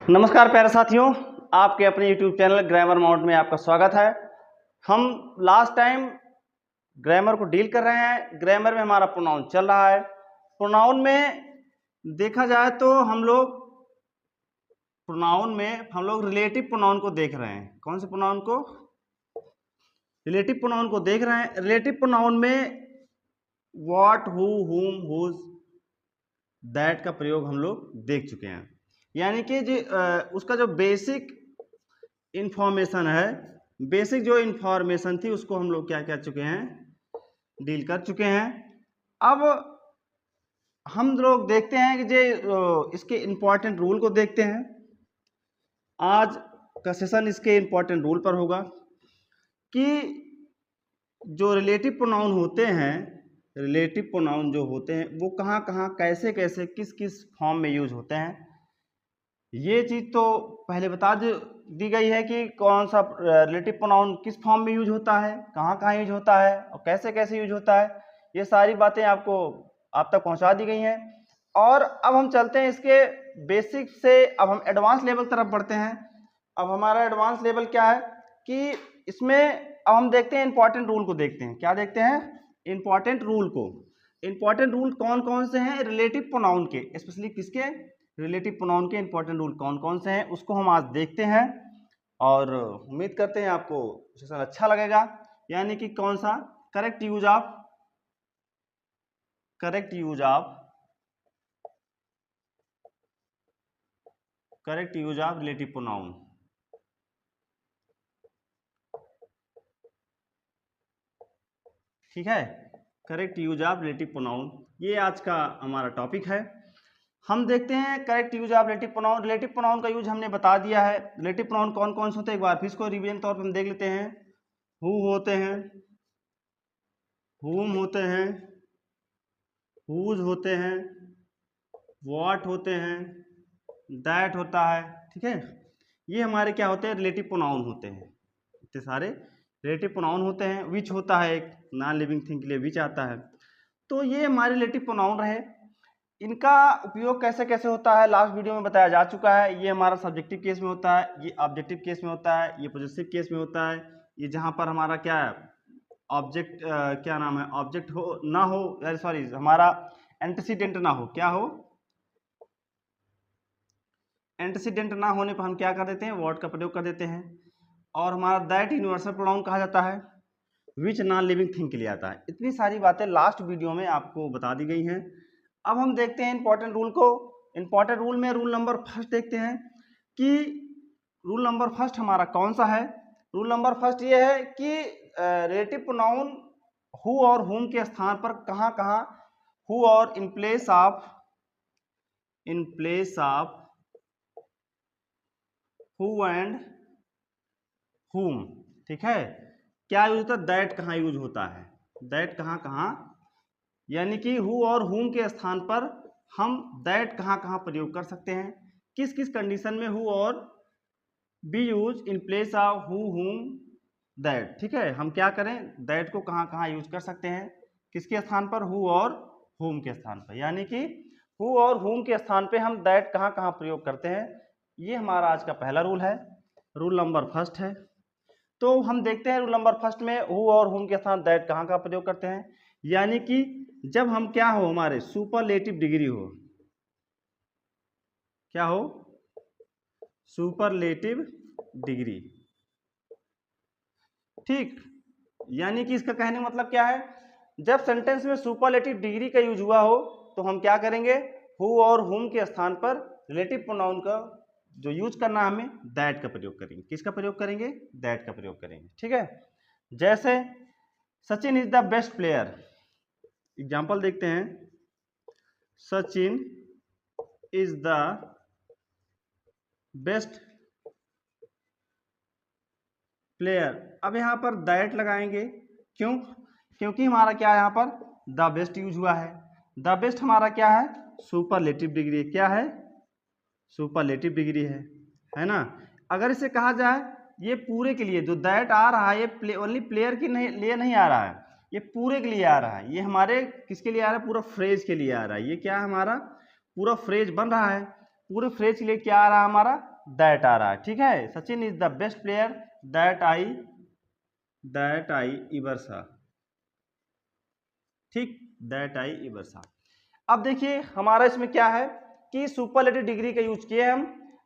नमस्कार प्यारे साथियों, आपके अपने YouTube चैनल ग्रामर माउंट में आपका स्वागत है। हम लास्ट टाइम ग्रामर को डील कर रहे हैं। ग्रामर में हमारा प्रोनाउन चल रहा है। प्रोनाउन में देखा जाए तो हम लोग रिलेटिव प्रोनाउन को देख रहे हैं। कौन से प्रोनाउन को? रिलेटिव प्रोनाउन को देख रहे हैं। रिलेटिव प्रोनाउन में व्हाट, हु, हुम, हुज, दैट का प्रयोग हम लोग देख चुके हैं। यानी कि उसका जो बेसिक इंफॉर्मेशन है, बेसिक जो इंफॉर्मेशन थी उसको हम लोग क्या कर चुके हैं, डील कर चुके हैं। अब हम लोग देखते हैं कि इसके इंपॉर्टेंट रूल को देखते हैं। आज का सेशन इसके इंपॉर्टेंट रूल पर होगा कि जो रिलेटिव प्रोनाउन होते हैं, रिलेटिव प्रोनाउन जो होते हैं वो कहाँ कहाँ, कैसे कैसे, किस किस फॉर्म में यूज होते हैं। ये चीज़ तो पहले बता दी गई है कि कौन सा रिलेटिव प्रोनाउन किस फॉर्म में यूज होता है, कहाँ कहाँ यूज होता है और कैसे कैसे यूज होता है। ये सारी बातें आपको आप तक पहुंचा दी गई हैं। और अब हम चलते हैं इसके बेसिक से, अब हम एडवांस लेवल तरफ बढ़ते हैं। अब हमारा एडवांस लेवल क्या है कि इसमें अब हम देखते हैं इंपॉर्टेंट रूल को देखते हैं। क्या देखते हैं? इंपॉर्टेंट रूल को। इंपॉर्टेंट रूल कौन कौन से हैं रिलेटिव प्रोनाउन के, स्पेशली किसके? रिलेटिव प्रोनाउन के इंपॉर्टेंट रूल कौन कौन से हैं उसको हम आज देखते हैं। और उम्मीद करते हैं आपको सेशन अच्छा लगेगा। यानी कि कौन सा? Correct use of relative pronoun. ठीक है, correct use of relative pronoun, ये आज का हमारा टॉपिक है। हम देखते हैं correct use of relative pronoun. Relative pronoun का यूज हमने बता दिया है। रिलेटिव प्रोनाउन कौन कौन से होते हैं एक बार फिर इसको रिवीजन तौर पर हम देख लेते हैं। हु होते हैं, हुम होते हैं, हुज होते हैं, व्हाट होते हैं, दैट होता है। ठीक है, ये हमारे क्या होते हैं? रिलेटिव प्रोनाउन होते हैं। इतने सारे रिलेटिव प्रोनाउन होते हैं। विच होता है, एक नॉन लिविंग थिंग के लिए विच आता है। तो ये हमारे रिलेटिव प्रोनाउन रहे। इनका उपयोग कैसे कैसे होता है लास्ट वीडियो में बताया जा चुका है। ये हमारा सब्जेक्टिव केस में होता है, ये ऑब्जेक्टिव केस में होता है, ये पॉजिटिव केस में होता है। ये जहाँ पर हमारा क्या है, ऑब्जेक्ट क्या नाम है, ऑब्जेक्ट हो ना हो, सॉरी हमारा एंटीसीडेंट ना हो, क्या हो, एंटीसीडेंट ना होने पर हम क्या कर देते हैं? व्हाट का प्रयोग कर देते हैं। और हमारा दैट यूनिवर्सल प्रोनाउन कहा जाता है, विच नॉन लिविंग थिंग के लिए आता है। इतनी सारी बातें लास्ट वीडियो में आपको बता दी गई हैं। अब हम देखते हैं इंपॉर्टेंट रूल को। इंपॉर्टेंट रूल में रूल नंबर फर्स्ट देखते हैं कि रूल नंबर फर्स्ट हमारा कौन सा है। रूल नंबर फर्स्ट ये है कि रिलेटिव प्रोनाउन हु और हुम के स्थान पर कहाँ कहाँ, हु और in place of who and हुम। ठीक है, क्या यूज होता है? दैट कहाँ यूज होता है, दैट कहाँ कहाँ, यानी कि हु और हुम के स्थान पर हम दैट कहाँ कहाँ प्रयोग कर सकते हैं, किस किस कंडीशन में हु और B use in place of who, हुम, दैट। ठीक है, हम क्या करें? दैट को कहाँ कहाँ यूज कर सकते हैं, किसके स्थान पर? हु और हुम के स्थान पर। यानी कि हु और हुम के स्थान पे हम दैट कहाँ कहाँ प्रयोग करते हैं। ये हमारा आज का पहला रूल है, रूल नंबर फर्स्ट है। तो हम देखते हैं रूल नंबर फर्स्ट में हु और हुम के स्थान दैट कहाँ कहाँ प्रयोग करते हैं। यानी कि जब हम क्या हो, हमारे सुपरलेटिव डिग्री हो, क्या हो? Superlative degree. ठीक, यानी कि इसका कहने का मतलब क्या है? जब सेंटेंस में सुपरलेटिव डिग्री का यूज हुआ हो तो हम क्या करेंगे? हु और हुम के स्थान पर रिलेटिव प्रोनाउन का जो यूज करना, हमें दैट का प्रयोग करेंगे। किसका प्रयोग करेंगे? दैट का प्रयोग करेंगे। ठीक है, जैसे Sachin is the best player. Example देखते हैं, Sachin is the best player. अब यहां पर दैट लगाएंगे, क्यों? क्योंकि हमारा क्या है, यहां पर द बेस्ट यूज हुआ है। द बेस्ट हमारा क्या है? Superlative degree. क्या है? सुपरलेटिव डिग्री है ना। अगर इसे कहा जाए, ये पूरे के लिए जो दैट आ रहा है, ये ओनली प्लेयर के लिए नहीं आ रहा है, ये पूरे के लिए आ रहा है। ये हमारे किसके लिए आ रहा है? पूरा फ्रेज के लिए आ रहा है। ये क्या है? हमारा पूरा फ्रेज बन रहा है। पूरे फ्रेज के लिए क्या आ रहा है? हमारा दैट आ रहा है, ठीक है। Sachin is the best player that I ever saw, ठीक, दैट आई एवर सॉ। अब देखिए हमारा इसमें क्या है कि सुपरलेटिव डिग्री का यूज किए हम।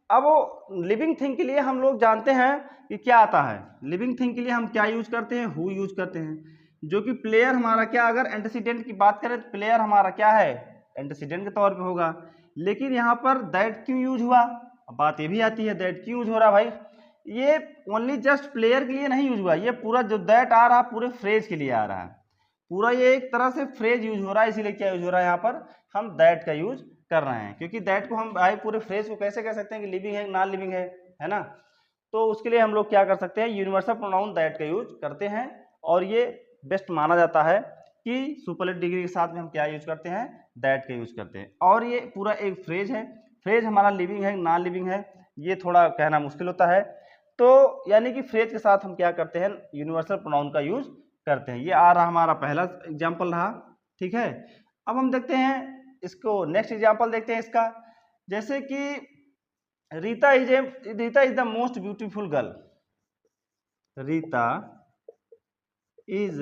अब वो लिविंग थिंग के लिए हम लोग जानते हैं कि क्या आता है। लिविंग थिंग के लिए हम क्या यूज करते हैं, हु यूज करते हैं, जो कि प्लेयर हमारा क्या, अगर एंटीसीडेंट की बात करें तो प्लेयर हमारा क्या है, एंटीसीडेंट के तौर पे होगा। लेकिन यहाँ पर दैट क्यों यूज हुआ, अब बात ये भी आती है दैट क्यों यूज हो रहा भाई। ये ओनली जस्ट प्लेयर के लिए नहीं यूज हुआ, ये पूरा जो दैट आ रहा है पूरे फ्रेज के लिए आ रहा है, पूरा ये एक तरह से फ्रेज यूज हो रहा है। इसीलिए क्या यूज हो रहा है यहाँ पर, हम दैट का यूज कर रहे हैं, क्योंकि दैट को हम भाई पूरे फ्रेज को कैसे कह सकते हैं कि लिविंग है नॉन लिविंग है ना। तो उसके लिए हम लोग क्या कर सकते हैं, यूनिवर्सल प्रोनाउन दैट का यूज करते हैं। और ये बेस्ट माना जाता है कि सुपरलेटिव डिग्री के साथ में हम क्या यूज करते हैं, दैट का यूज करते हैं। और ये पूरा एक फ्रेज है, फ्रेज हमारा लिविंग है नॉन लिविंग है, ये थोड़ा कहना मुश्किल होता है। तो यानी कि फ्रेज के साथ हम क्या करते हैं, यूनिवर्सल प्रोनाउन का यूज करते हैं। ये आ रहा हमारा पहला एग्जाम्पल रहा, ठीक है। अब हम देखते हैं इसको, नेक्स्ट एग्जाम्पल देखते हैं इसका। जैसे कि Rita is the most beautiful girl, Rita is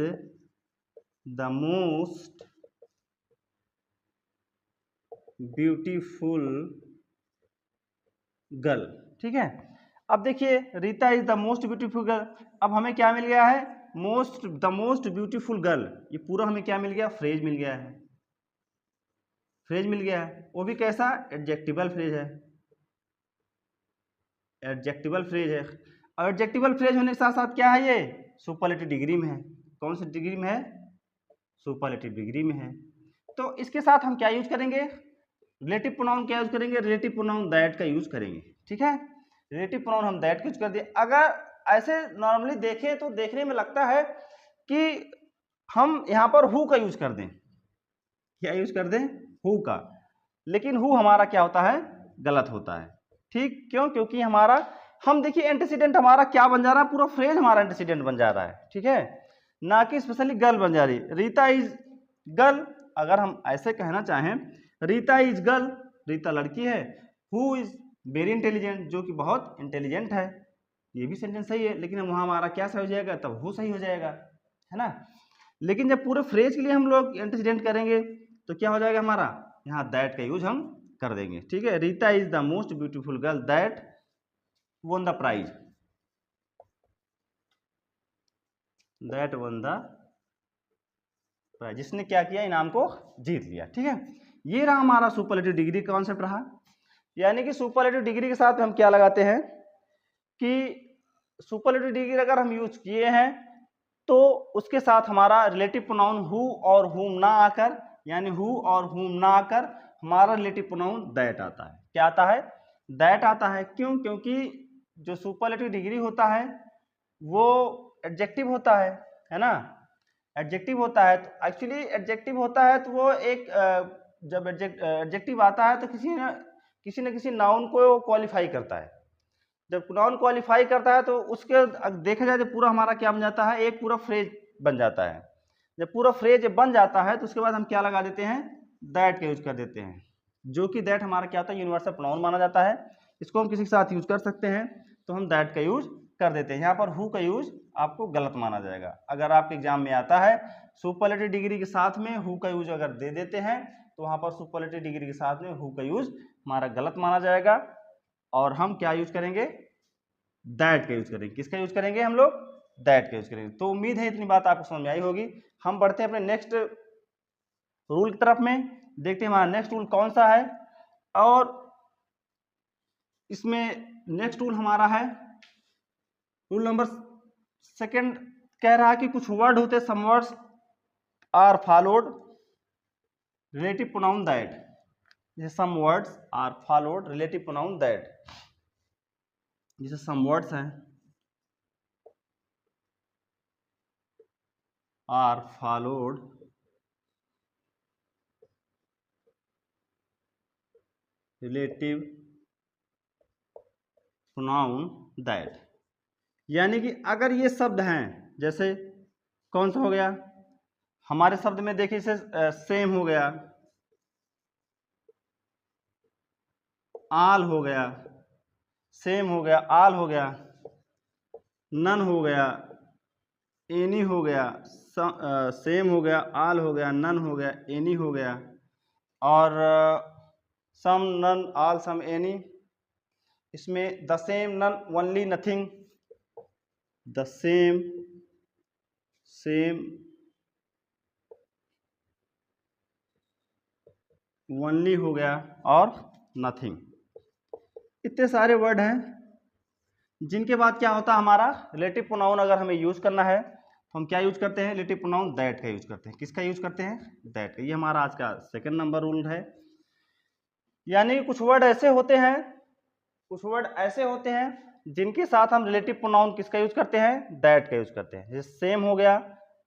the most beautiful girl, ठीक है। अब देखिए Rita is the most beautiful girl, अब हमें क्या मिल गया है, द मोस्ट ब्यूटीफुल गर्ल, ये पूरा हमें क्या मिल गया, फ्रेज मिल गया है, फ्रेज मिल गया है। वो भी कैसा, एडजेक्टिवल फ्रेज है, एडजेक्टिवल फ्रेज है। और एडजेक्टिवल फ्रेज होने के साथ साथ क्या है, ये सुपरलेटिव डिग्री में है। कौन सी डिग्री में है, सुपरलेटिव डिग्री में है। तो इसके साथ हम क्या यूज करेंगे, रिलेटिव प्रोनाउन क्या यूज करेंगे, रिलेटिव प्रोनाउन दैट का यूज करेंगे, ठीक है। रिलेटिव प्रोनाउन हम दैट का यूज कर दिए। अगर ऐसे नॉर्मली देखें तो देखने में लगता है कि हम यहाँ पर हु का यूज कर दें, क्या यूज कर दें, हु का, लेकिन हु हमारा क्या होता है, गलत होता है, ठीक। क्यों, क्योंकि हमारा, हम देखिए एंटीसीडेंट हमारा क्या बन जा रहा है, पूरा फ्रेज हमारा एंटीसीडेंट बन जा रहा है, ठीक है, ना कि स्पेशली गर्ल बन जा रही। रीता इज गर्ल, अगर हम ऐसे कहना चाहें रीता इज गर्ल, रीता लड़की है, हु इज वेरी इंटेलिजेंट, जो कि बहुत इंटेलिजेंट है, ये भी सेंटेंस सही है। लेकिन वहां हमारा क्या सही हो जाएगा, तब हु सही हो जाएगा, है ना। लेकिन जब पूरे फ्रेज के लिए हम लोग एंटीसीडेंट करेंगे तो क्या हो जाएगा हमारा, यहाँ दैट का यूज हम कर देंगे, ठीक है। Rita is the most beautiful girl that won the prize, that won the prize, जिसने क्या किया, इनाम को जीत लिया, ठीक है। ये रहा हमारा सुपरलेटिव डिग्री कॉन्सेप्ट रहा। यानी कि सुपरलेटिव डिग्री के साथ हम क्या लगाते हैं कि सुपरलेटिव डिग्री अगर हम यूज किए हैं तो उसके साथ हमारा रिलेटिव प्रोनाउन हु और हुम ना आकर, यानी हु और हुम ना आकर हमारा रिलेटिव प्रोनाउन दैट आता है। क्या आता है, दैट आता है। क्यों, क्योंकि जो सुपरलेटिव डिग्री होता है वो एडजेक्टिव होता है ना, एडजेक्टिव होता है। तो एक्चुअली एडजेक्टिव होता है तो वो एक जब एडजेक्टिव आता है तो किसी न किसी नाउन को क्वालिफाई करता है। जब नाउन क्वालिफाई करता है तो उसके देखा जाए तो पूरा हमारा क्या बन जाता है, एक पूरा फ्रेज बन जाता है। जब पूरा फ्रेज बन जाता है तो उसके बाद हम क्या लगा देते हैं, दैट का यूज कर देते हैं, जो कि दैट हमारा क्या होता है, यूनिवर्सल प्रोनाउन माना जाता है। इसको हम किसी के साथ यूज कर सकते हैं तो हम दैट का यूज कर देते हैं। यहाँ पर हु का यूज आपको गलत माना जाएगा। अगर आपके एग्जाम में आता है सुपरलेटिव डिग्री के साथ में हु का यूज अगर दे देते हैं तो वहां पर सुपरलेटिव डिग्री के साथ में हु का यूज हमारा गलत माना जाएगा और हम क्या यूज करेंगे, दैट का यूज करेंगे। किसका यूज करेंगे हम लोग, दैट का यूज करेंगे। तो उम्मीद है इतनी बात आपको समझ में आई होगी। हम बढ़ते हैं अपने नेक्स्ट रूल की तरफ में, देखते हैं हमारा नेक्स्ट रूल कौन सा है। और इसमें नेक्स्ट रूल हमारा है रूल नंबर सेकंड, कह रहा है कि कुछ वर्ड होते, some words are followed relative pronoun that, जैसे some words are followed relative pronoun that, जैसे सम वर्ड्स हैं are followed relative pronoun that. यानी कि अगर ये शब्द हैं, जैसे कौन सा हो गया हमारे शब्द में, देखिए इसे सेम हो गया, आल हो गया, सेम हो गया, आल हो गया, नन हो गया, एनी हो गया, सेम हो गया, आल हो गया, नन हो गया, एनी हो गया, और some, none, all, some, any. इसमें the same, none, only, nothing, the same, same, only हो गया और नथिंग। इतने सारे वर्ड हैं जिनके बाद क्या होता है हमारा रिलेटिव प्रोनाउन अगर हमें यूज करना है तो हम क्या यूज करते हैं, रिलेटिव प्रोनाउन दैट का यूज करते हैं। किसका यूज करते हैं, दैट का। ये हमारा आज का सेकंड नंबर रूल है। यानी कुछ वर्ड ऐसे होते हैं, कुछ वर्ड ऐसे होते हैं जिनके साथ हम रिलेटिव प्रोनाउन किसका यूज करते हैं, दैट का यूज करते हैं। जैसे सेम हो गया,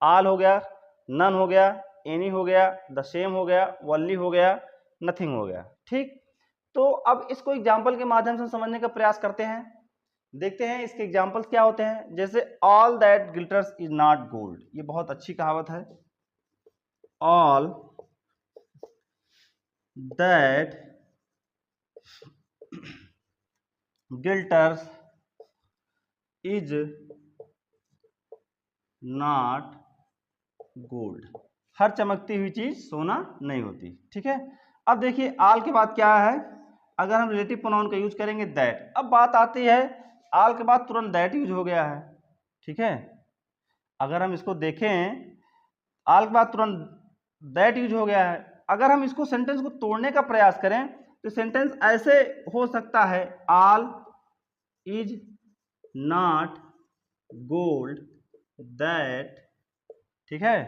आल हो गया, नन हो गया, एनी हो गया, द सेम हो गया, ओनली हो गया, नथिंग हो गया। ठीक, तो अब इसको एग्जाम्पल के माध्यम से समझने का प्रयास करते हैं। देखते हैं इसके एग्जाम्पल्स क्या होते हैं। जैसे all that glitters is not gold, ये बहुत अच्छी कहावत है। All that glitters is not gold, हर चमकती हुई चीज सोना नहीं होती। ठीक है, अब देखिए आल के बाद क्या है, अगर हम रिलेटिव प्रोनाउन का यूज करेंगे दैट। अब बात आती है आल के बाद तुरंत दैट यूज हो गया है। ठीक है, अगर हम इसको देखें आल के बाद तुरंत दैट यूज हो गया है। अगर हम इसको सेंटेंस को तोड़ने का प्रयास करें तो सेंटेंस ऐसे हो सकता है, all is not gold that, ठीक है,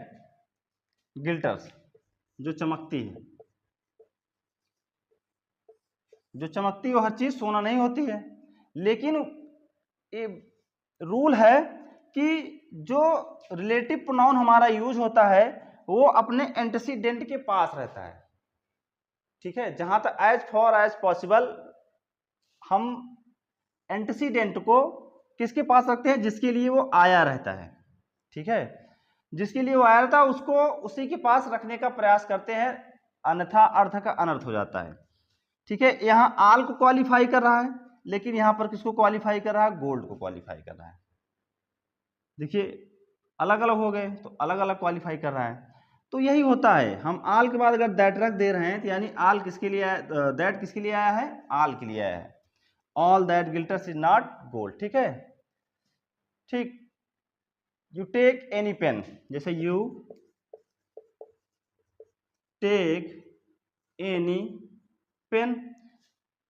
गिल्टर्स, जो चमकती है, जो चमकती वो हर चीज सोना नहीं होती है। लेकिन ये रूल है कि जो रिलेटिव प्रोनाउन हमारा यूज होता है वो अपने एंटीसीडेंट के पास रहता है। ठीक है, जहां तक एज फॉर एज पॉसिबल हम एंटीसीडेंट को किसके पास रखते हैं, जिसके लिए वो आया रहता है। ठीक है, जिसके लिए वो आया रहता है उसको उसी के पास रखने का प्रयास करते हैं, अन्यथा अर्थ का अनर्थ हो जाता है। ठीक है, यहाँ आल को क्वालिफाई कर रहा है, लेकिन यहाँ पर किसको क्वालिफाई कर रहा है, गोल्ड को क्वालिफाई कर रहा है। देखिए अलग अलग हो गए तो अलग अलग क्वालिफाई कर रहा है। तो यही होता है, हम आल के बाद अगर दैट रख दे रहे हैं तो यानी आल किसके लिए आया, दैट किसके लिए आया है, आल के लिए आया है। All that glitters is not gold. ठीक है, ठीक, यू टेक एनी पेन, जैसे यू टेक एनी पेन।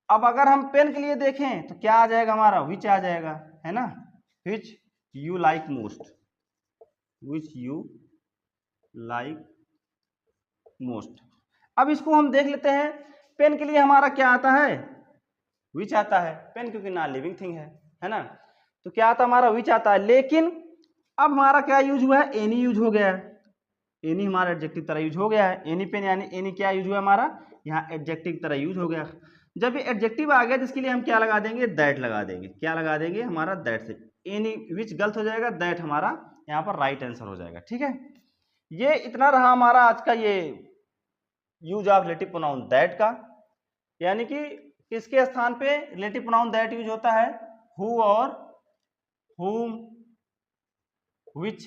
अब अगर हम पेन के लिए देखें तो क्या आ जाएगा हमारा, विच आ जाएगा, है ना, which you like most, which you like most. अब इसको हम देख लेते हैं, पेन के लिए हमारा क्या आता है, विच आता है, पेन क्योंकि नॉन लिविंग थिंग है ना, तो क्या आता है हमारा, विच आता है। लेकिन अब हमारा क्या यूज हुआ है, एनी यूज हो गया है, एनी हमारा एडजेक्टिव तरह यूज हो गया है। एनी पेन यानी एनी क्या यूज हुआ हमारा, यहाँ एडजेक्टिव तरह यूज हो गया। जब ये एडजेक्टिव आ गया तो इसके लिए हम क्या लगा देंगे, दैट लगा देंगे। क्या लगा देंगे, हमारा दैट से एनी, विच गलत हो जाएगा, दैट हमारा यहाँ पर राइट आंसर हो जाएगा। ठीक है, ये इतना रहा हमारा आज का ये use of relative pronoun that का। यानी कि किसके स्थान पे रिलेटिव प्रोनाउन दैट यूज होता है, हु और whom, which।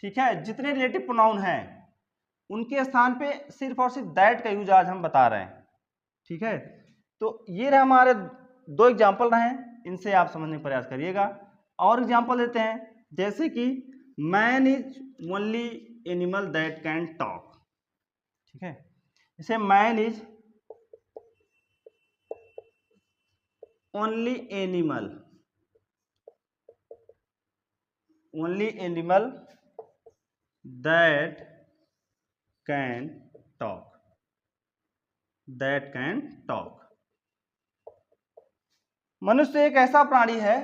ठीक है, जितने रिलेटिव प्रोनाउन हैं उनके स्थान पे सिर्फ और सिर्फ दैट का यूज आज हम बता रहे हैं। ठीक है, तो ये रहे हमारे दो एग्जाम्पल रहे, इनसे आप समझने का प्रयास करिएगा। और एग्जाम्पल देते हैं, जैसे कि man is only animal that can talk. ठीक है, जैसे man is only animal, only animal that can talk, that can talk. मनुष्य एक ऐसा प्राणी है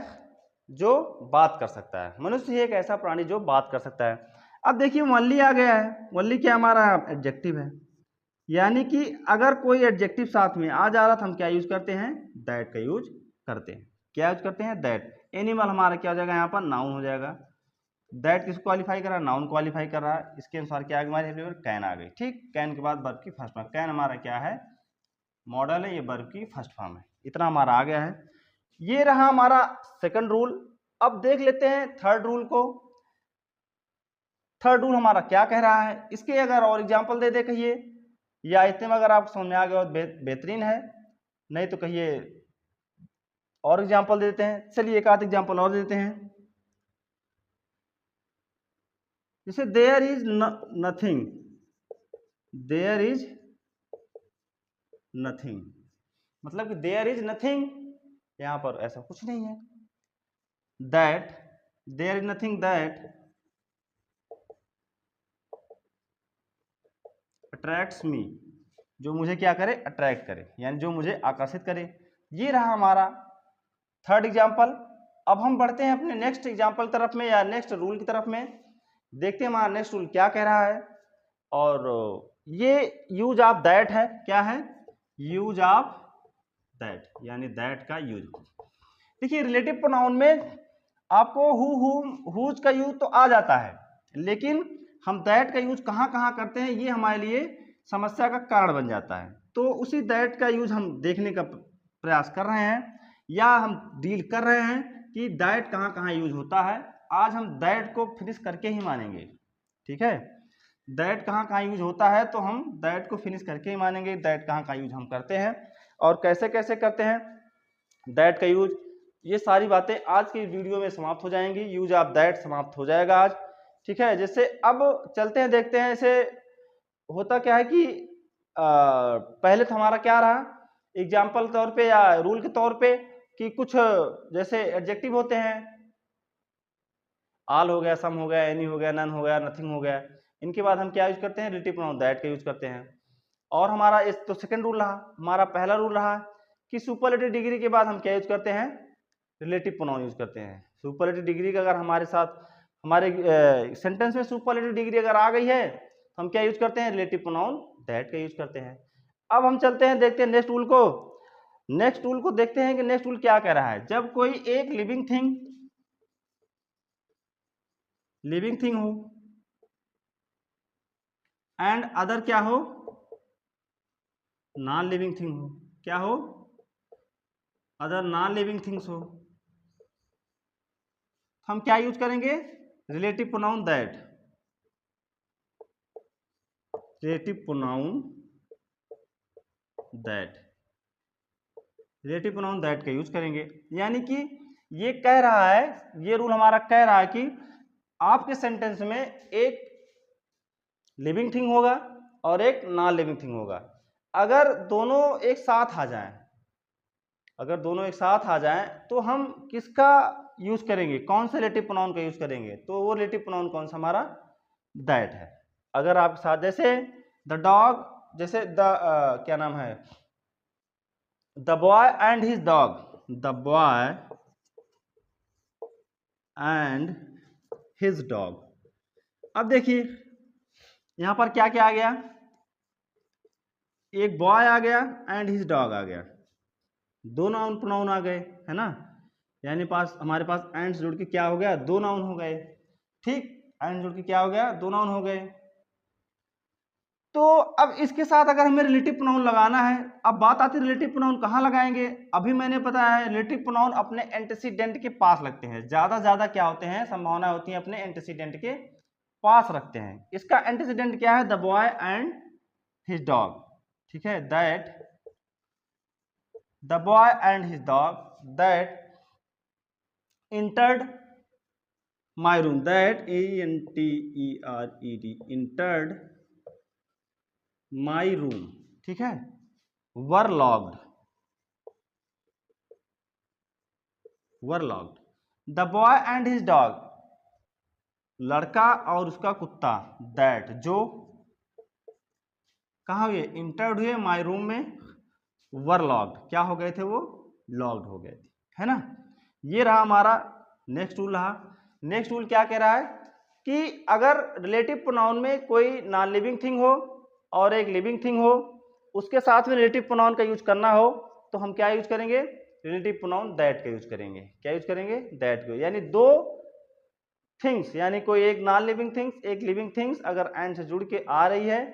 जो बात कर सकता है, मनुष्य एक ऐसा प्राणी जो बात कर सकता है। अब देखिए ओनली आ गया है, ओनली क्या हमारा एडजेक्टिव है, यानी कि अगर कोई एडजेक्टिव साथ में आ जा रहा तो हम क्या यूज करते हैं, दैट का यूज करते हैं। क्या यूज करते हैं, दैट। एनिमल हमारा क्या हो जाएगा, यहाँ पर नाउन हो जाएगा। दैट किसको क्वालिफाई कर रहा है, नाउन क्वालिफाई कर रहा है। इसके अनुसार क्या आ गई हमारी, कैन आ गई। ठीक, कैन के बाद वर्ब की फर्स्ट फॉर्म, कैन हमारा क्या है, मॉडल है, ये वर्ब की फर्स्ट फॉर्म है। इतना हमारा आ गया है। ये रहा हमारा सेकंड रूल। अब देख लेते हैं थर्ड रूल को। थर्ड रूल हमारा क्या कह रहा है, इसके अगर और एग्जाम्पल दे दे कहिए, या इतने में अगर आपको समझ में आ गया बेहतरीन है, नहीं तो कहिए और एग्जाम्पल देते हैं। चलिए एक आध एग्जाम्पल और देते हैं। जैसे there is nothing, there is nothing, मतलब कि देयर इज नथिंग, यहां पर ऐसा कुछ नहीं है। That, there is nothing that attracts me, जो मुझे क्या करे, अट्रैक्ट करे, यानी जो मुझे आकर्षित करे। ये रहा हमारा थर्ड एग्जाम्पल। अब हम बढ़ते हैं अपने नेक्स्ट एग्जाम्पल तरफ में, या नेक्स्ट रूल की तरफ में। देखते हैं हमारा नेक्स्ट रूल क्या कह रहा है। और ये यूज ऑफ दैट है, क्या है, यूज ऑफ दैट, यानी दैट का यूज। देखिए रिलेटिव प्रोनाउन में आपको हु, हुम, हुज का यूज तो आ जाता है, लेकिन हम दैट का यूज कहाँ कहाँ करते हैं, ये हमारे लिए समस्या का कारण बन जाता है। तो उसी दैट का यूज हम देखने का प्रयास कर रहे हैं, या हम डील कर रहे हैं कि दैट कहाँ कहाँ यूज होता है। आज हम दैट को फिनिश करके ही मानेंगे, ठीक है। दैट कहाँ कहाँ यूज होता है, तो हम दैट को फिनिश करके ही मानेंगे, दैट कहाँ कहाँ यूज हम करते हैं और कैसे कैसे करते हैं दैट का यूज। ये सारी बातें आज की वीडियो में समाप्त हो जाएंगी, यूज ऑफ दैट समाप्त हो जाएगा आज, ठीक है। जैसे अब चलते हैं, देखते हैं ऐसे होता क्या है कि पहले तो हमारा क्या रहा एग्जाम्पल तौर पे या रूल के तौर पे, कि कुछ जैसे एडजेक्टिव होते हैं, ऑल हो गया, सम हो गया, एनी हो गया, नन हो गया, नथिंग हो गया, इनके बाद हम क्या यूज करते हैं, रिलेटिव प्रोनाउन दैट का यूज करते हैं। और हमारा इस तो सेकंड रूल रहा, हमारा पहला रूल रहा कि सुपरलेटिव डिग्री के बाद हम क्या यूज करते हैं, रिलेटिव प्रोनाउन यूज करते हैं। सुपरलेटिव डिग्री का अगर हमारे साथ हमारे सेंटेंस में सुपरलेटिव डिग्री अगर आ गई है, तो हम क्या यूज करते हैं, रिलेटिव प्रोनाउन दैट का यूज करते हैं। अब हम चलते हैं, देखते हैं नेक्स्ट रूल को। नेक्स्ट रूल को देखते हैं कि नेक्स्ट रूल क्या कह रहा है। जब कोई एक लिविंग थिंग हो एंड अदर क्या हो, नॉन लिविंग थिंग हो, क्या हो, अदर नॉन लिविंग थिंग्स हो, हम क्या यूज करेंगे, relative pronoun that, relative pronoun that, relative pronoun that का यूज करेंगे। यानी कि ये कह रहा है, ये रूल हमारा कह रहा है कि आपके सेंटेंस में एक लिविंग थिंग होगा और एक नॉन लिविंग थिंग होगा। अगर दोनों एक साथ आ जाएं, अगर दोनों एक साथ आ जाएं, तो हम किसका यूज करेंगे, कौन से रिलेटिव प्रोनाउन का यूज करेंगे, तो वो रिलेटिव प्रोनाउन कौन सा, हमारा दैट है। अगर आप साथ जैसे द डॉग, जैसे क्या नाम है, the boy and his dog, the boy and his dog. अब देखिए यहां पर क्या क्या आ गया, एक बॉय आ गया एंड हिज डॉग आ गया, दो नाउन प्रोनाउन आ गए, है ना। यानी हमारे पास एंड जुड़ के क्या हो गया, दो नाउन हो गए, ठीक, एंड जुड़ के क्या हो गया, दो नाउन हो गए। तो अब इसके साथ अगर हमें रिलेटिव प्रोनाउन लगाना है, अब बात आती है रिलेटिव प्रोनाउन कहाँ लगाएंगे। अभी मैंने बताया है रिलेटिव प्रोनाउन अपने एंटीसीडेंट के पास लगते हैं, ज्यादा क्या होते हैं, संभावना होती है अपने एंटीसीडेंट के पास रखते हैं। इसका एंटीसीडेंट क्या है, the boy and his dog, ठीक है, that the boy and his dog that entered my room, that entered, entered my room, ठीक है, were locked, the boy and his dog, लड़का और उसका कुत्ता, that जो कहाँ हुए, इंटर्ड हुए माई रूम में, वर लॉक्ड, क्या हो गए थे, वो लॉक्ड हो गए थे, है ना। ये रहा हमारा नेक्स्ट रूल रहा। नेक्स्ट रूल क्या कह रहा है कि अगर रिलेटिव प्रोनाउन में कोई नॉन लिविंग थिंग हो और एक लिविंग थिंग हो, उसके साथ में रिलेटिव प्रोनाउन का यूज करना हो, तो हम क्या यूज करेंगे, रिलेटिव प्रोनाउन दैट का यूज करेंगे। क्या यूज करेंगे, दैट को। यानी दो थिंग्स, यानी कोई एक नॉन लिविंग थिंग्स, एक लिविंग थिंग्स अगर एंड से जुड़ के आ रही है,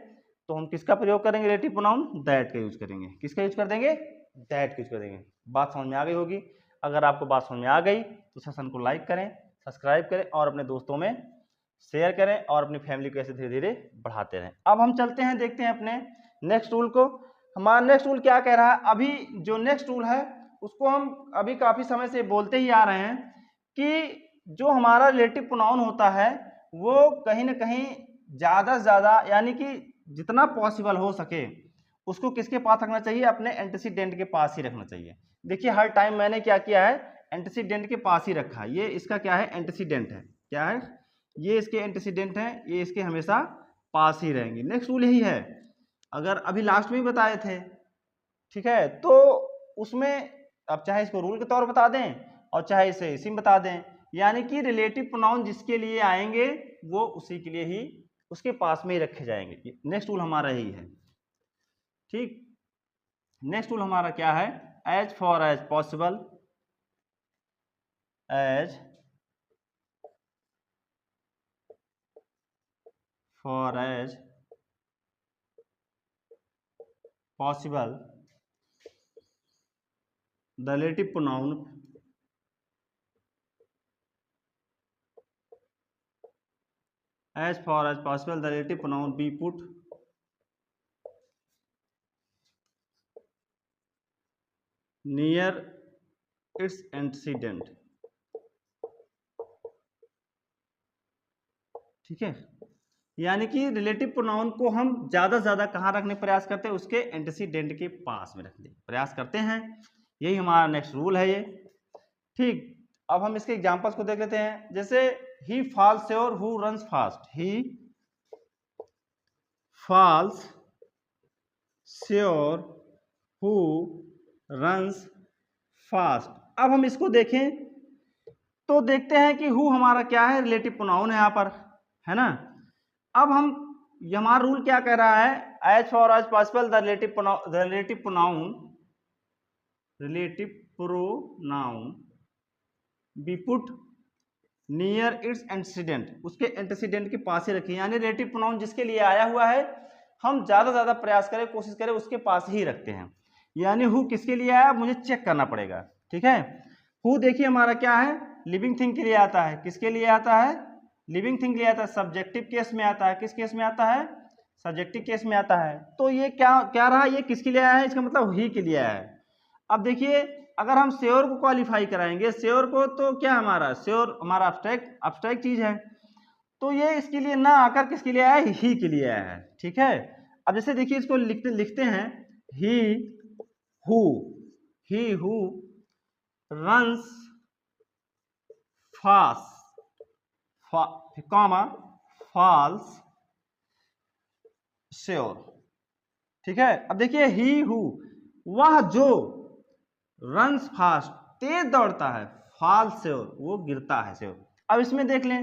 तो हम किसका प्रयोग करेंगे, रिलेटिव प्रोनाउन दैट का यूज करेंगे। किसका यूज कर देंगे, दैट का यूज कर देंगे। बात समझ में आ गई होगी। अगर आपको बात समझ में आ गई तो सेशन को लाइक करें, सब्सक्राइब करें और अपने दोस्तों में शेयर करें और अपनी फैमिली को ऐसे धीरे धीरे बढ़ाते रहें। अब हम चलते हैं, देखते हैं अपने नेक्स्ट रूल को। हमारा नेक्स्ट रूल क्या कह रहा है? अभी जो नेक्स्ट रूल है उसको हम अभी काफ़ी समय से बोलते ही आ रहे हैं कि जो हमारा रिलेटिव प्रोनाउन होता है वो कहीं ना कहीं ज़्यादा से ज़्यादा, यानी कि जितना पॉसिबल हो सके उसको किसके पास रखना चाहिए? अपने एंटीसीडेंट के पास ही रखना चाहिए। देखिए हर टाइम मैंने क्या किया है, एंटीसीडेंट के पास ही रखा है। ये इसका क्या है? एंटीसीडेंट है। क्या है? ये इसके एंटीसीडेंट हैं, ये इसके हमेशा पास ही रहेंगे। नेक्स्ट रूल यही है, अगर अभी लास्ट में ही बताए थे, ठीक है, तो उसमें अब चाहे इसको रूल के तौर पर बता दें और चाहे इसे इसी में बता दें, यानी कि रिलेटिव प्रोनाउन जिसके लिए आएंगे वो उसी के लिए ही उसके पास में ही रखे जाएंगे। नेक्स्ट रूल हमारा यही है। ठीक, नेक्स्ट रूल हमारा क्या है? As far as possible, as far as possible the relative pronoun as far as possible the relative pronoun be put near its antecedent। ठीक है, यानी कि रिलेटिव प्रोनाउन को हम ज़्यादा से ज़्यादा कहाँ रखने प्रयास करते हैं? उसके एंटीसीडेंट के पास में रखने प्रयास करते हैं। यही हमारा नेक्स्ट रूल है ये। ठीक, अब हम इसके एग्जांपल्स को देख लेते हैं। जैसे he falls sure who runs fast, he falls sure who runs fast. अब हम इसको देखें तो देखते हैं कि हु हमारा क्या है? रिलेटिव प्रोनाउन है यहाँ पर, है ना। अब हम हमारा रूल क्या कह रहा है? As far as possible the relative pronoun be put near its antecedent, उसके एंटीसीडेंट के पास ही रखिए। यानी रिलेटिव प्रोनाउन जिसके लिए आया हुआ है हम ज़्यादा से ज़्यादा प्रयास करें, कोशिश करें उसके पास ही रखते हैं। यानी हु किसके लिए आया मुझे चेक करना पड़ेगा। ठीक है, हु देखिए हमारा क्या है? लिविंग थिंग के लिए आता है। किसके लिए आता है? लिविंग थिंग के लिए आता है। सब्जेक्टिव केस में आता है। किस केस में आता है? सब्जेक्टिव केस में आता है। तो ये क्या क्या रहा? ये किसके लिए आया है? इसका मतलब ही के लिए आया है। अब देखिए अगर हम श्योर को क्वालिफाई कराएंगे, श्योर को, तो क्या हमारा श्योर हमारा अब्स्ट्रैक्ट चीज है, तो ये इसके लिए ना आकर किसके लिए आया है? ही के लिए आया है। ठीक है, अब जैसे देखिए इसको लिखते हैं he who runs fast comma falls sure. ठीक है, अब देखिए ही हु, वह जो रन्स फास्ट तेज दौड़ता है, फॉल्स श्योर वो गिरता है श्योर। अब इसमें देख लें,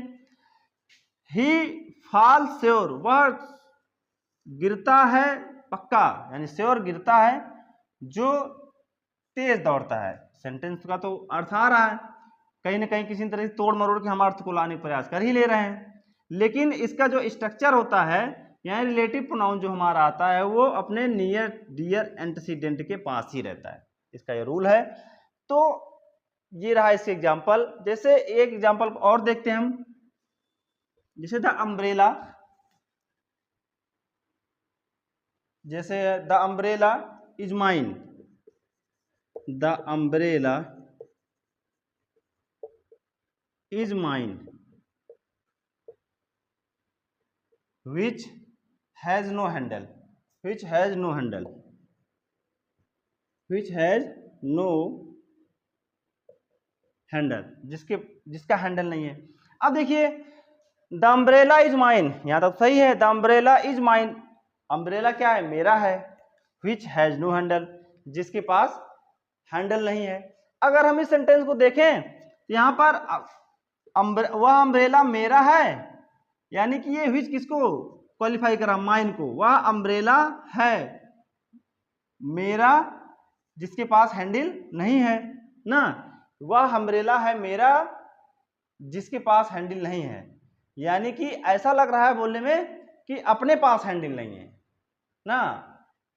ही फॉल्स श्योर वह गिरता है पक्का, यानी श्योर गिरता है जो तेज दौड़ता है। सेंटेंस का तो अर्थ आ रहा है, कहीं ना कहीं किसी तरह से तोड़ मरोड़ के हम अर्थ को लाने का प्रयास कर ही ले रहे हैं, लेकिन इसका जो स्ट्रक्चर होता है, यहाँ रिलेटिव प्रोनाउन जो हमारा आता है वो अपने नियर डियर एंटीसीडेंट के पास ही रहता है। इसका ये रूल है। तो ये रहा इसके एग्जाम्पल। जैसे एक एग्जाम्पल और देखते हैं हम, जैसे द अम्ब्रेला, जैसे the umbrella is mine, the umbrella is mine which has no handle, which has no handle, which has no handle, जिसका हैंडल नहीं है। अब देखिए द अम्ब्रेला इज माइन, यहां तक सही है। The umbrella is mine, umbrella क्या है? मेरा है। which has no handle, जिसके पास हैंडल नहीं है। अगर हम इस सेंटेंस को देखें तो यहां पर वह अम्ब्रेला मेरा है, यानी कि ये which किसको क्वालिफाई करा? माइन को। वह अम्ब्रेला है मेरा जिसके पास हैंडल नहीं है ना, वह अम्ब्रेला है मेरा जिसके पास हैंडल नहीं है। यानी कि ऐसा लग रहा है बोलने में कि अपने पास हैंडल नहीं है ना,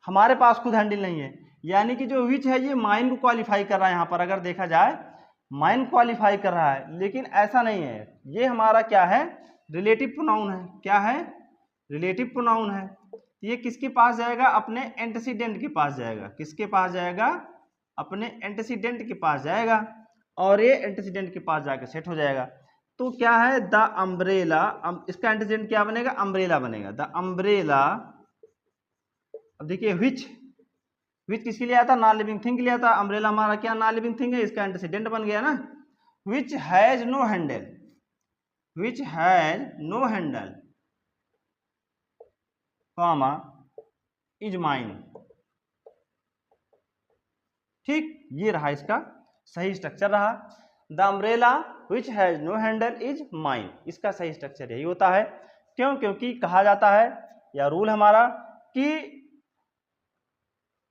हमारे पास खुद हैंडल नहीं है। यानी कि जो विच है ये माइन को क्वालिफाई कर रहा है यहाँ पर अगर देखा जाए माइन क्वालिफाई कर रहा है, लेकिन ऐसा नहीं है। ये हमारा क्या है, रिलेटिव प्रोनाउन है। क्या है, रिलेटिव प्रोनाउन है। ये किसके पास जाएगा, अपने एंटीसीडेंट के पास जाएगा। किसके पास जाएगा, अपने एंटीसीडेंट के पास जाएगा, और ये एंटीसीडेंट के पास जाकर सेट हो जाएगा। तो क्या है, द अम्ब्रेला, इसका एंटीसीडेंट क्या बनेगा, अम्ब्रेला बनेगा। द अम्ब्रेला, अब देखिए विच किसके लिए आया था, नॉन लिविंग थिंग के लिए आता। अम्ब्रेला हमारा क्या नॉन लिविंग थिंग है, इसका एंटीसीडेंट बन गया ना। Which has no handle, which has no handle comma is mine. ठीक, ये रहा इसका सही स्ट्रक्चर रहा। The umbrella which has no handle is mine, इसका सही स्ट्रक्चर यही होता है। क्यों, क्योंकि कहा जाता है, या रूल हमारा, कि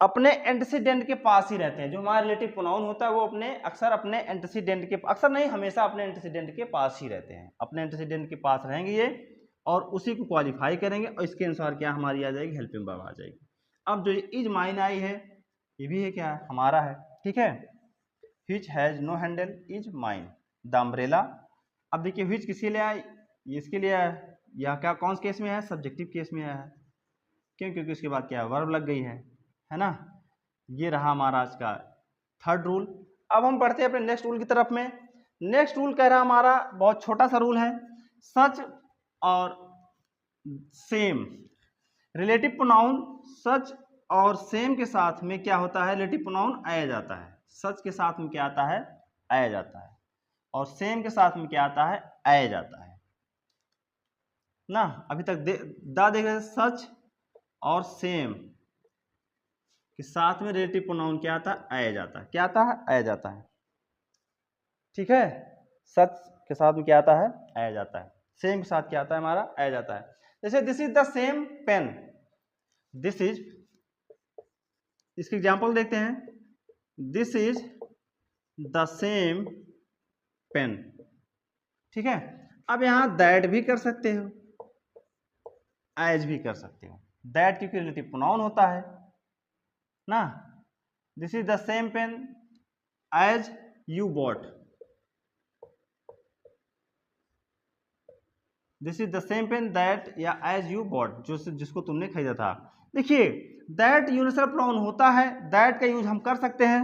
अपने एंटीसीडेंट के पास ही रहते हैं। जो हमारा रिलेटिव प्रोनाउन होता है वो अक्सर अपने एंटीसीडेंट के, अक्सर नहीं हमेशा अपने एंटीसीडेंट के पास ही रहते हैं। अपने एंटीसीडेंट के पास रहेंगे ये, और उसी को क्वालिफाई करेंगे, और इसके अनुसार क्या हमारी आ जाएगी, हेल्पिंग वर्ब आ जाएगी। अब जो इज माइन आई है, ये भी है क्या, हमारा है। ठीक है, which has no handle is mine, the umbrella. अब देखिए विच किसके लिए आया, ये इसके लिए आया, या क्या कौन से केस में है, सब्जेक्टिव केस में आया है। क्यों, क्योंकि उसके बाद क्या वर्ब लग गई है ना। ये रहा हमारा आज का थर्ड रूल। अब हम बढ़ते हैं अपने नेक्स्ट रूल की तरफ में। नेक्स्ट रूल कह रहा हमारा बहुत छोटा सा रूल है, सच और सेम। रिलेटिव प्रोनाउन सच और सेम के साथ में क्या होता है, रिलेटिव प्रोनाउन आया जाता है। सच के साथ में क्या आता है, आया जाता है, और सेम के साथ में क्या आता है, आया जाता है ना। अभी तक देख रहे, सच और सेम के साथ में रिलेटिव प्रोनाउन क्या आता है, आया जाता है। क्या आता है, आया जाता है। ठीक है, सच के साथ में क्या आता है, आया जाता है। सेम के साथ क्या आता है हमारा, आया जाता है। जैसे this is the same pen, this is, इसकी एग्जांपल देखते हैं। This is the same pen. ठीक है, अब यहां दैट भी कर सकते हो, एज भी कर सकते हो। दैट क्योंकि रिलेटिव प्रोनाउन होता है ना। This is the same pen as you bought, this is the same pen that, या एज यू बॉट, जिसको तुमने खरीदा था। देखिए दैट यूनिवर्सल प्रोनाउन होता है, दैट का यूज हम कर सकते हैं।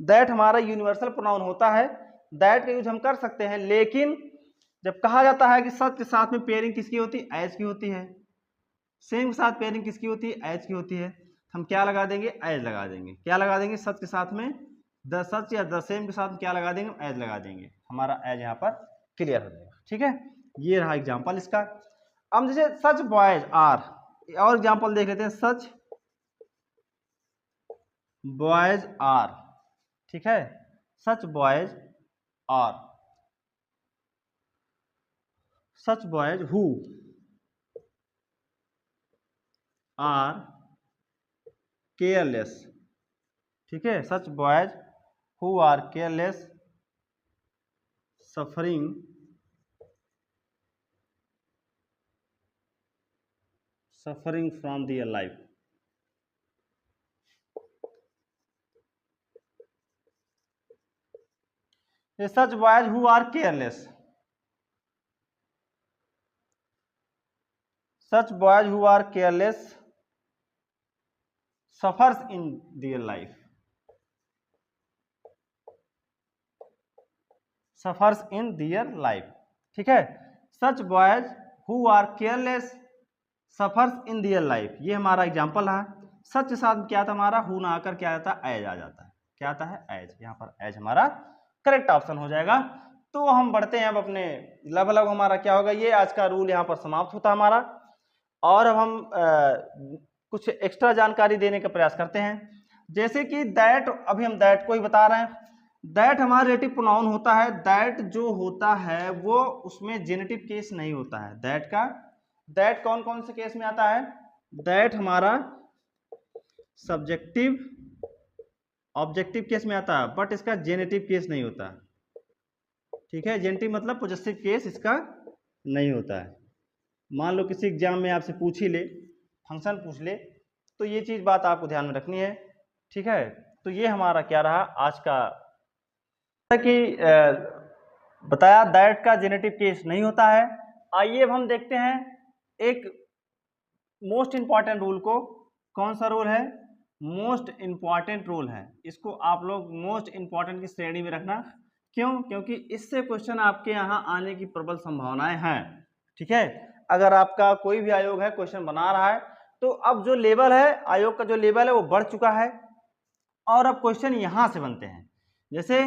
दैट हमारा यूनिवर्सल प्रोनाउन होता है, दैट का यूज हम कर सकते हैं। लेकिन जब कहा जाता है कि सच के साथ में पेयरिंग किसकी होती है, एज की होती है। सेम के साथ पेयरिंग किसकी होती है, एज की होती है। हम क्या लगा देंगे, एज लगा देंगे। क्या लगा देंगे, सच के साथ में द सच, या द सेम के साथ क्या लगा देंगे, एज लगा देंगे। हमारा एज यहाँ पर क्लियर हो जाएगा। ठीक है, ये रहा एग्जाम्पल इसका। अब जैसे सच बॉयज आर, और एग्जाम्पल देख लेते हैं। सच बॉयज आर, ठीक है, such boys are, such boys who are careless. ठीक है, such boys who are careless suffering from their life. Such boys who are careless, such boys who are careless suffers in their life, suffers in their life. ठीक है, such boys who are careless suffers in their life, ये हमारा example है। सच के साथ क्या था हमारा, हु ना आकर क्या आता है, एज आ जाता है। क्या आता है, एज। यहाँ पर एज हमारा करेक्ट ऑप्शन हो जाएगा। तो हम बढ़ते हैं अब अपने लगभग हमारा क्या होगा, ये आज का रूल यहाँ पर समाप्त होता है हमारा। और अब हम कुछ एक्स्ट्रा जानकारी देने का प्रयास करते हैं। जैसे कि दैट, अभी हम दैट को ही बता रहे हैं। दैट हमारा रिलेटिव प्रोनाउन होता है। दैट जो होता है वो उसमें जेनेटिव केस नहीं होता है दैट का। दैट कौन कौन से केस में आता है, दैट हमारा सब्जेक्टिव ऑब्जेक्टिव केस में आता है, बट इसका जेनेटिव केस नहीं होता। ठीक है, जेनेटिव मतलब पॉजेसिव केस इसका नहीं होता है। मान लो किसी एग्जाम में आपसे पूछ ही ले, फंक्शन पूछ ले, तो ये चीज बात आपको ध्यान में रखनी है। ठीक है, तो ये हमारा क्या रहा आज का कि बताया दैट का जेनेटिव केस नहीं होता है। आइए अब हम देखते हैं एक मोस्ट इंपॉर्टेंट रूल को। कौन सा रूल है? मोस्ट इंपॉर्टेंट रूल है। इसको आप लोग मोस्ट इंपॉर्टेंट की श्रेणी में रखना। क्यों? क्योंकि इससे क्वेश्चन आपके यहाँ आने की प्रबल संभावनाएं हैं। ठीक है, अगर आपका कोई भी आयोग है क्वेश्चन बना रहा है तो अब जो लेवल है आयोग का, जो लेवल है वो बढ़ चुका है और अब क्वेश्चन यहां से बनते हैं। जैसे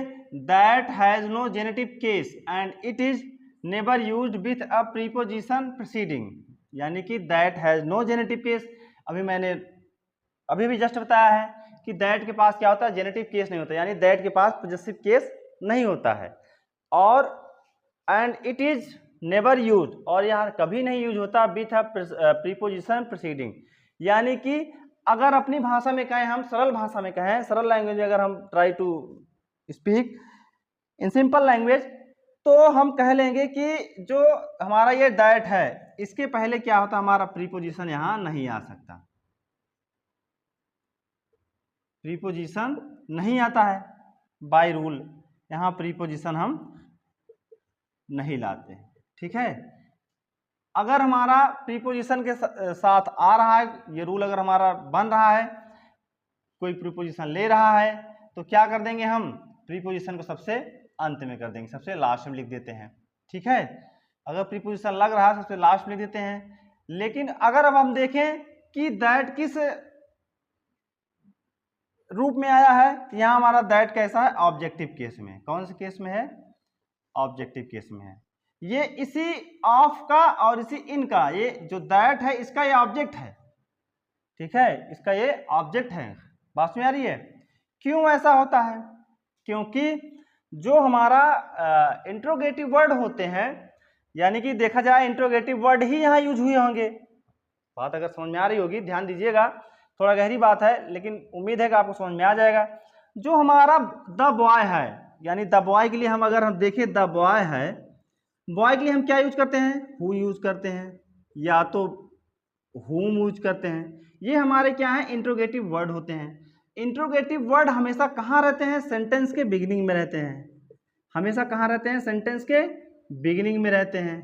that has no genitive case and it is never used with a preposition preceding, यानी कि that has no genitive case. अभी मैंने अभी भी जस्ट बताया है कि दैट के पास क्या होता है? जेनेटिव केस नहीं होता, यानी दैट के पास पॉजेसिव केस नहीं होता है। और and it is never use, और यहाँ कभी नहीं यूज होता विथ अ प्रीपोजिशन प्रीसीडिंग, यानी कि अगर अपनी भाषा में कहें, हम सरल भाषा में कहें, सरल लैंग्वेज में अगर हम try to speak in simple language, तो हम कह लेंगे कि जो हमारा ये दैट है इसके पहले क्या होता? हमारा प्रीपोजिशन यहां नहीं आ सकता, प्रीपोजिशन नहीं आता है बाय रूल, यहां प्रीपोजिशन हम नहीं लाते। ठीक है, अगर हमारा प्रीपोजिशन के साथ आ रहा है, ये रूल अगर हमारा बन रहा है, कोई प्रीपोजिशन ले रहा है, तो क्या कर देंगे? हम प्रीपोजिशन को सबसे अंत में कर देंगे, सबसे लास्ट में लिख देते हैं। ठीक है, अगर प्रीपोजिशन लग रहा है सबसे लास्ट में लिख देते हैं। लेकिन अगर अब हम देखें कि दैट किस रूप में आया है, यहाँ हमारा दैट कैसा है? ऑब्जेक्टिव केस में। कौन से केस में है? ऑब्जेक्टिव केस में है। ये इसी ऑफ का और इसी इन का, ये जो दैट है इसका ये ऑब्जेक्ट है। ठीक है, इसका ये ऑब्जेक्ट है। बात में आ रही है? क्यों ऐसा होता है? क्योंकि जो हमारा इंट्रोगेटिव वर्ड होते हैं, यानी कि देखा जाए इंट्रोगेटिव वर्ड ही यहाँ यूज हुए होंगे। बात अगर समझ में आ रही होगी, ध्यान दीजिएगा, थोड़ा गहरी बात है लेकिन उम्मीद है कि आपको समझ में आ जाएगा। जो हमारा द बॉय है, यानी द बॉय के लिए हम अगर हम देखें, द बॉय है, बॉय के लिए हम क्या यूज करते हैं? हु यूज करते हैं या तो हुम यूज करते हैं। ये हमारे क्या है? इंट्रोगेटिव वर्ड होते हैं। इंट्रोगेटिव वर्ड हमेशा कहाँ रहते हैं? सेंटेंस के बिगिनिंग में रहते हैं। हमेशा कहाँ रहते हैं? सेंटेंस के बिगिनिंग में रहते हैं।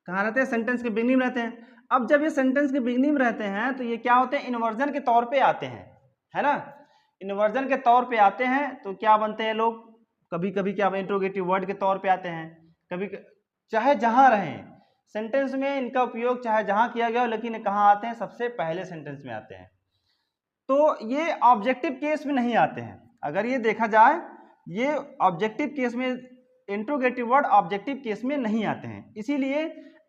कहाँ रहते हैं? सेंटेंस के बिगिनिंग में रहते हैं। अब जब ये सेंटेंस के बिगिनिंग में रहते हैं तो ये क्या होते हैं? इन्वर्जन के तौर पे आते हैं, है ना? इन्वर्जन के तौर पे आते हैं तो क्या बनते हैं लोग? कभी कभी क्या इंट्रोगेटिव वर्ड के तौर पे आते हैं, कभी चाहे जहां रहें सेंटेंस में इनका उपयोग चाहे जहां किया गया हो, लेकिन कहाँ आते हैं? सबसे पहले सेंटेंस में आते हैं। तो ये ऑब्जेक्टिव केस में नहीं आते हैं। अगर ये देखा जाए, ये ऑब्जेक्टिव केस में, इंट्रोगेटिव वर्ड ऑब्जेक्टिव केस में नहीं आते हैं। इसीलिए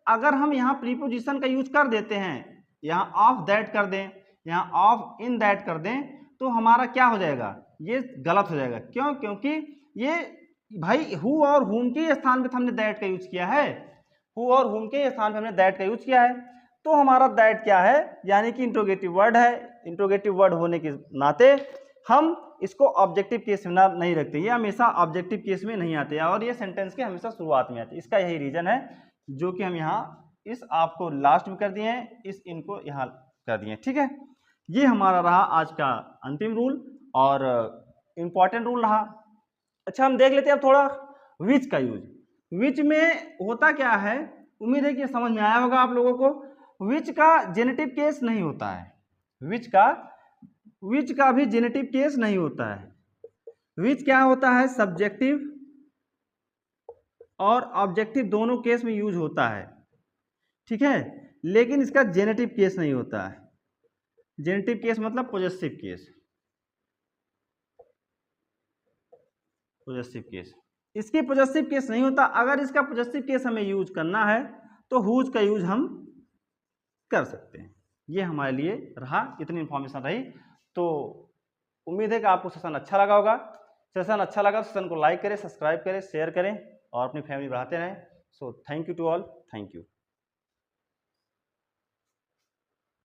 अगर हम यहाँ प्रीपोजिशन का यूज कर देते हैं, यहाँ ऑफ दैट कर दें, यहाँ ऑफ इन दैट कर दें, तो हमारा क्या हो जाएगा? ये गलत हो जाएगा। क्यों? क्योंकि ये भाई हु और हुम के स्थान पे हमने दैट का यूज किया है, हु और हुम के स्थान पे हमने दैट का यूज किया है, तो हमारा दैट क्या है? यानी कि इंट्रोगेटिव वर्ड है। इंट्रोगेटिव वर्ड होने के नाते हम इसको ऑब्जेक्टिव केस में नहीं रखते, ये हमेशा ऑब्जेक्टिव केस में नहीं आते और ये सेंटेंस के हमेशा शुरुआत में आते। इसका यही रीजन है जो कि हम यहाँ इस आपको लास्ट में कर दिए हैं, इस इनको यहाँ कर दिए। ठीक है, ये हमारा रहा आज का अंतिम रूल और इम्पॉर्टेंट रूल रहा। अच्छा, हम देख लेते हैं अब थोड़ा विच का यूज। विच में होता क्या है? उम्मीद है कि समझ में आया होगा आप लोगों को। विच का जेनेटिव केस नहीं होता है, विच का भी जेनेटिव केस नहीं होता है। विच क्या होता है? सब्जेक्टिव और ऑब्जेक्टिव दोनों केस में यूज होता है। ठीक है, लेकिन इसका जेनेटिव केस नहीं होता है। जेनेटिव केस मतलब पॉजेसिव केस, पॉजेसिव केस। इसकी पॉजेसिव केस नहीं होता। अगर इसका पॉजेसिव केस हमें यूज करना है तो हुज का यूज हम कर सकते हैं। ये हमारे लिए रहा, इतनी इंफॉर्मेशन रही। तो उम्मीद है कि आपको सेशन अच्छा लगा होगा। सेशन अच्छा लगा तो सेशन को लाइक करें, सब्सक्राइब करें, शेयर करें और अपनी फैमिली बढ़ाते रहें। So thank you to all, thank you.